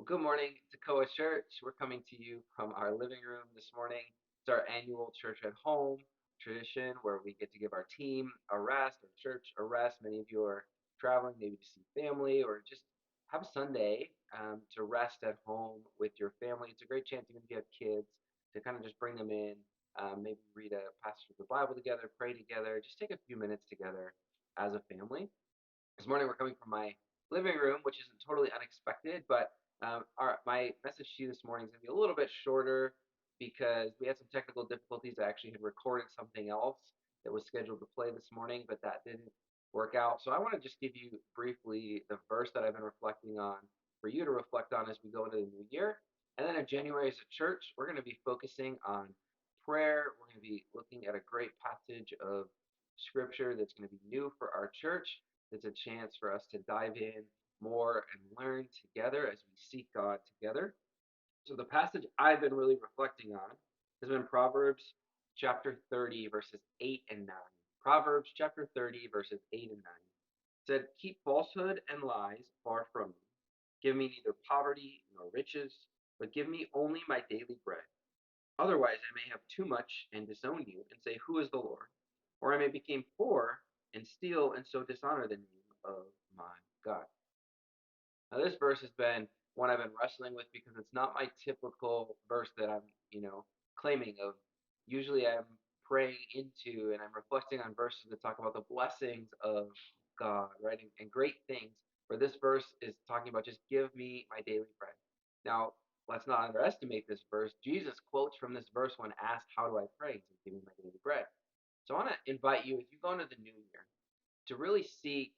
Good morning, Toccoa Church. We're coming to you from our living room this morning. It's our annual church at home tradition where we get to give our team a rest, our church a rest. Many of you are traveling, maybe to see family or just have a Sunday to rest at home with your family. It's a great chance, even if you have kids, to kind of just bring them in, maybe read a passage of the Bible together, pray together, just take a few minutes together as a family. This morning we're coming from my living room, which isn't totally unexpected, but my message to you this morning is going to be a little bit shorter because we had some technical difficulties. I actually had recorded something else that was scheduled to play this morning, but that didn't work out. So I want to just give you briefly the verse that I've been reflecting on for you to reflect on as we go into the new year. And then in January as a church, we're going to be focusing on prayer. We're going to be looking at a great passage of scripture that's going to be new for our church. It's a chance for us to dive in more and learn together as we seek God together. So the passage I've been really reflecting on has been Proverbs chapter 30, verses 8 and 9. Proverbs chapter 30, verses 8 and 9 said, "Keep falsehood and lies far from me. Give me neither poverty nor riches, but give me only my daily bread. Otherwise I may have too much and disown you and say, 'Who is the Lord?' Or I may become poor and steal and so dishonor the name of my God." Now this verse has been one I've been wrestling with because it's not my typical verse that I'm claiming of. Usually I'm praying into and I'm reflecting on verses that talk about the blessings of God, right? And great things. Where this verse is talking about just give me my daily bread. Now, let's not underestimate this verse. Jesus quotes from this verse when asked, "How do I pray?" He says, "Give me my daily bread." So I want to invite you, as you go into the new year, to really seek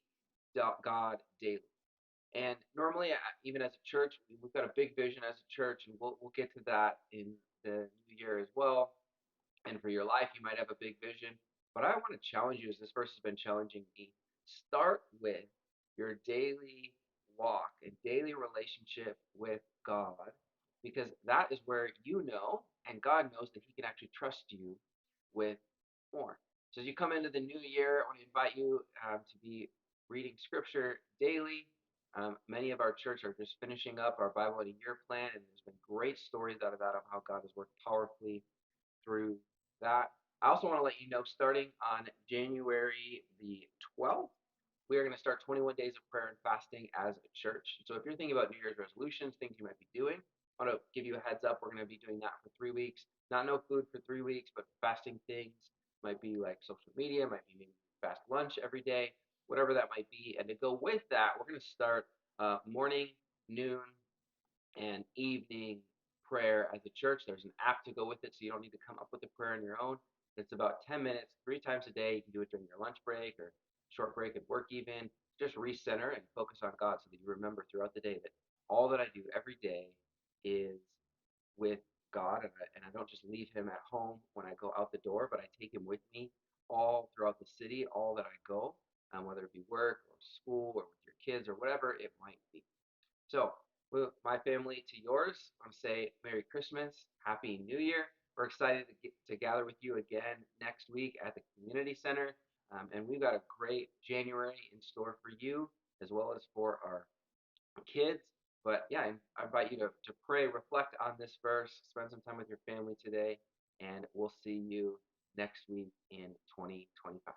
God daily. And normally, even as a church, we've got a big vision as a church, and we'll get to that in the new year as well. And for your life, you might have a big vision. But I want to challenge you, as this verse has been challenging me. Start with your daily walk and daily relationship with God, because that is where you know, and God knows that He can actually trust you with more. So as you come into the new year, I want to invite you to be reading Scripture daily. Many of our church are just finishing up our Bible in a year plan, and there's been great stories out of that of how God has worked powerfully through that. I also want to let you know, starting on January the 12th, we are going to start 21 days of prayer and fasting as a church. So if you're thinking about New Year's resolutions, things you might be doing, I want to give you a heads up. We're going to be doing that for 3 weeks. Not no food for 3 weeks, but fasting things. Might be like social media, might be maybe fast lunch every day, whatever that might be. And to go with that, we're going to start morning, noon, and evening prayer as a church. There's an app to go with it, so you don't need to come up with a prayer on your own. It's about 10 minutes, 3 times a day. You can do it during your lunch break or short break at work, even. Just recenter and focus on God so that you remember throughout the day that all that I do every day is with God, and I don't just leave Him at home when I go out the door, but I take Him with me all throughout the city, all that I go, whether it be work or school or with your kids or whatever it might be. So, with my family to yours, I'm say Merry Christmas, Happy New Year. We're excited to gather with you again next week at the community center, and we've got a great January in store for you as well as for our kids. But yeah, I invite you to pray, reflect on this verse, spend some time with your family today, and we'll see you next week in 2025.